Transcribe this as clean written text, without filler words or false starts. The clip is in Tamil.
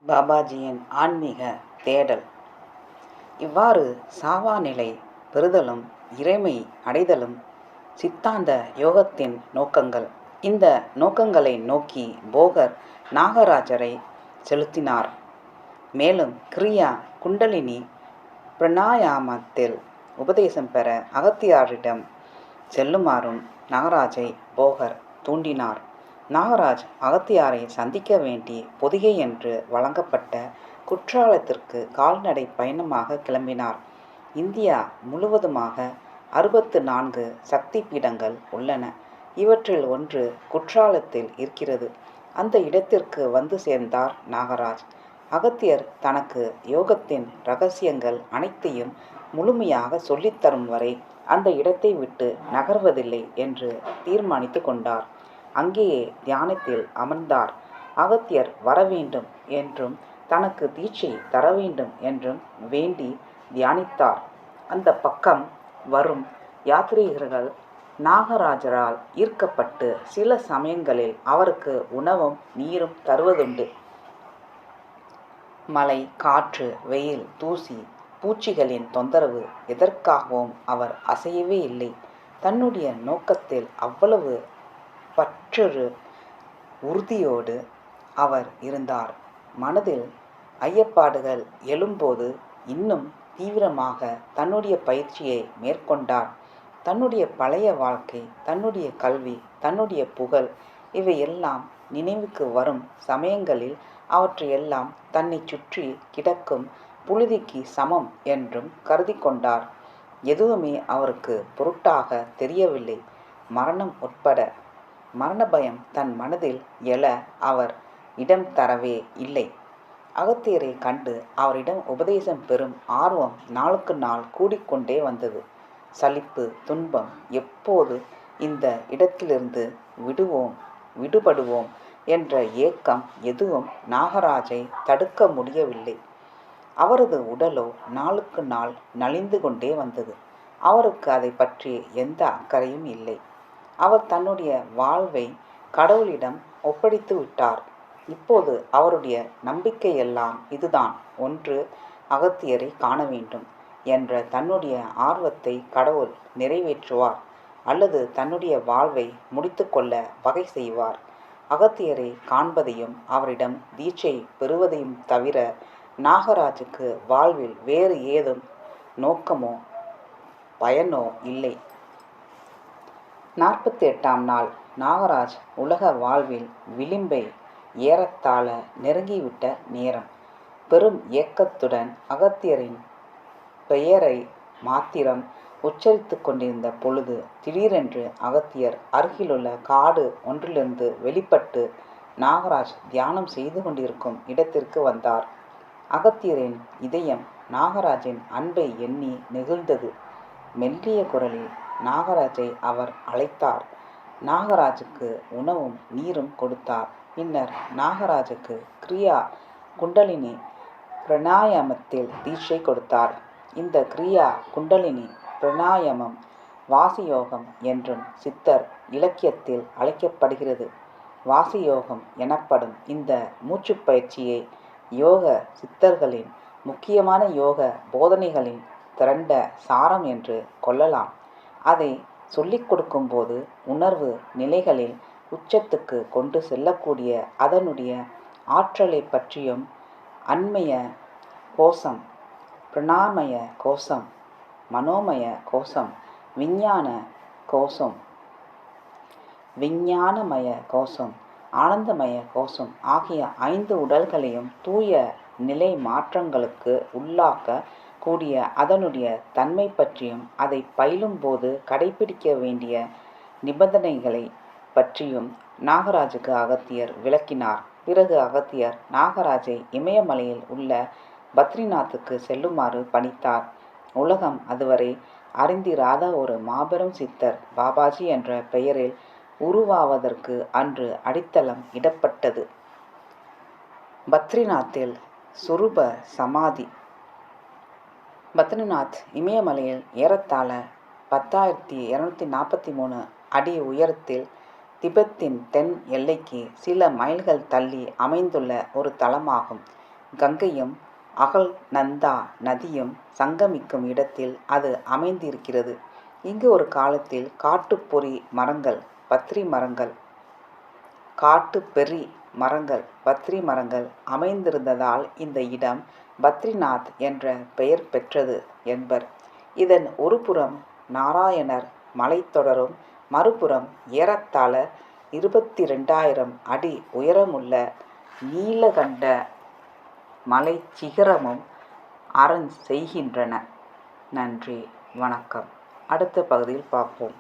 பாபாஜியின் ஆன்மீக தேடல். இவ்வாறு சாவா நிலை பெறுதலும் இறைமை அடைதலும் சித்தாந்த யோகத்தின் நோக்கங்கள். இந்த நோக்கங்களை நோக்கி போகர் நாகராஜரை செலுத்தினார். மேலும் கிரியா குண்டலினி பிரணாயாமத்தில் உபதேசம் பெற அகத்தியாரிடம் செல்லுமாறும் நாகராஜை போகர் தூண்டினார். நாகராஜ் அகத்தியாரை சந்திக்க வேண்டி பொதிகை என்று வழங்கப்பட்ட குற்றாலத்திற்கு கால்நடை பயணமாக கிளம்பினார். இந்தியா முழுவதுமாக 64 சக்தி பீடங்கள் உள்ளன. இவற்றில் ஒன்று குற்றாலத்தில் இருக்கிறது. அந்த இடத்திற்கு வந்து சேர்ந்தார் நாகராஜ். அகத்தியர் தனக்கு யோகத்தின் இரகசியங்கள் அனைத்தையும் முழுமையாக சொல்லித்தரும் வரை அந்த இடத்தை விட்டு நகர்வதில்லை என்று தீர்மானித்து கொண்டார். அங்கேயே தியானத்தில் அமர்ந்தார். அகத்தியர் வர வேண்டும் என்றும் தனக்கு தீட்சை தர வேண்டும் என்றும் வேண்டி தியானித்தார். அந்த பக்கம் வரும் யாத்ரீகர்கள் நாகராஜரால் ஈர்க்கப்பட்டு சில சமயங்களில் அவருக்கு உணவும் நீரும் தருவதுண்டு. மழை, காற்று, வெயில், தூசி, பூச்சிகளின் தொந்தரவு எதற்காகவும் அவர் அசையவே இல்லை. தன்னுடைய நோக்கத்தில் அவ்வளவு பற்றொரு உறுதியோடு அவர் இருந்தார். மனதில் ஐயப்பாடுகள் எழும்போது இன்னும் தீவிரமாக தன்னுடைய பயிற்சியை மேற்கொண்டார். தன்னுடைய பழைய வாழ்க்கை, தன்னுடைய கல்வி, தன்னுடைய புகழ் இவையெல்லாம் நினைவுக்கு வரும் சமயங்களில் அவற்றையெல்லாம் தன்னை சுற்றி கிடக்கும் புழுதிக்கு சமம் என்றும் கருதி கொண்டார். எதுவுமே அவருக்கு பொருட்டாக தெரியவில்லை. மரணம் உட்பட மரண பயம் தன் மனதில் எழ அவர் இடம் தரவே இல்லை. அகத்தியரை கண்டு அவரிடம் உபதேசம் பெறும் ஆர்வம் நாளுக்கு நாள் கூடிக்கொண்டே வந்தது. சலிப்பு, துன்பம், எப்போது இந்த இடத்திலிருந்து விடுபடுவோம் என்ற ஏக்கம் எதுவும் நாகராஜை தடுக்க முடியவில்லை. அவரது உடலோ நாளுக்கு நாள் நலிந்து கொண்டே வந்தது. அவருக்கு அதை பற்றி எந்த அக்கறையும் இல்லை. அவர் தன்னுடைய வாழ்வை கடவுளிடம் ஒப்படைத்து விட்டார். இப்போது அவருடைய நம்பிக்கையெல்லாம் இதுதான்: ஒன்று, அகத்தியரை காண வேண்டும் என்ற தன்னுடைய ஆர்வத்தை கடவுள் நிறைவேற்றுவார், அல்லது தன்னுடைய வாழ்வை முடித்து கொள்ள வகை செய்வார். அகத்தியரை காண்பதையும் அவரிடம் தீட்சை பெறுவதையும் தவிர நாகராஜுக்கு வாழ்வில் வேறு ஏதும் நோக்கமோ பயனோ இல்லை. 48ஆம் நாள் நாகராஜ் உலக வாழ்வில் விளிம்பை ஏறத்தாழ நெருங்கிவிட்ட நேரம். பெரும் ஏக்கத்துடன் அகத்தியரின் பெயரை மாத்திரம் உச்சரித்து கொண்டிருந்த பொழுது திடீரென்று அகத்தியர் அருகிலுள்ள காடு ஒன்றிலிருந்து வெளிப்பட்டு நாகராஜ் தியானம் செய்து கொண்டிருக்கும் இடத்திற்கு வந்தார். அகத்தியரின் இதயம் நாகராஜின் அன்பை எண்ணி நெகிழ்ந்தது. மெல்லிய குரலில் நாகராஜை அவர் அழைத்தார். நாகராஜுக்கு உணவும் நீரும் கொடுத்தார். பின்னர் நாகராஜுக்கு கிரியா குண்டலினி பிரணாயாமத்தில் தீட்சை கொடுத்தார். இந்த கிரியா குண்டலினி பிரணாயாமம் வாசியோகம் என்றும் சித்தர் இலக்கியத்தில் அழைக்கப்படுகிறது. வாசியோகம் எனப்படும் இந்த மூச்சுப்பயிற்சியை யோக சித்தர்களின் முக்கியமான யோக போதனைகளின் திரண்ட சாரம் என்று கொள்ளலாம். அதை சொல்லிக் கொடுக்கும்போது உணர்வு நிலைகளில் உச்சத்துக்கு கொண்டு செல்லக்கூடிய அதனுடைய ஆற்றலை பற்றியும் அன்மய கோஷம், பிரணாமய கோஷம், மனோமய கோஷம், விஞ்ஞானமய கோஷம், ஆனந்தமய கோஷம் ஆகிய 5 உடல்களையும் தூய நிலை மாற்றங்களுக்கு உள்ளாக்க கூடிய அதனுடைய தன்மை பற்றியும் அதை பயிலும்போது கடைபிடிக்க வேண்டிய நிபந்தனைகளை பற்றியும் நாகராஜுக்கு அகத்தியர் விளக்கினார். பிறகு அகத்தியர் நாகராஜை இமயமலையில் உள்ள பத்ரிநாத்துக்கு செல்லுமாறு பணித்தார். உலகம் அதுவரை அறிந்திராத ஒரு மாபெரும் சித்தர் பாபாஜி என்ற பெயரில் உருவாவதற்கு அன்று அடித்தளம் இடப்பட்டது. பத்ரிநாத்தில் சுரூப சமாதி. பத்ரிநாத் இமயமலையில் ஏறத்தாழ 10,243 அடி உயரத்தில் திபெத்தின் தென் எல்லைக்கு சில மைல்கள் தள்ளி அமைந்துள்ள ஒரு தலமாகும். கங்கையும் அகல்நந்தா நதியும் சங்கமிக்கும் இடத்தில் அது அமைந்திருக்கிறது. இங்கு ஒரு காலத்தில் காட்டுப்பொறி மரங்கள், பத்ரி மரங்கள், காட்டுப்பெர்ரி மரங்கள், பத்ரி மரங்கள் அமைந்திருந்ததால் இந்த இடம் பத்ரிநாத் என்ற பெயர் பெற்றது என்பர். இதன் ஒருபுறம் நாராயணர் மலைத்தொடரும், மறுபுறம் ஏறத்தாழ 22,000 அடி உயரமுள்ள நீலகண்ட மலைச்சிகரமும் அரண் செய்கின்றன. நன்றி, வணக்கம். அடுத்த பகுதியில் பார்ப்போம்.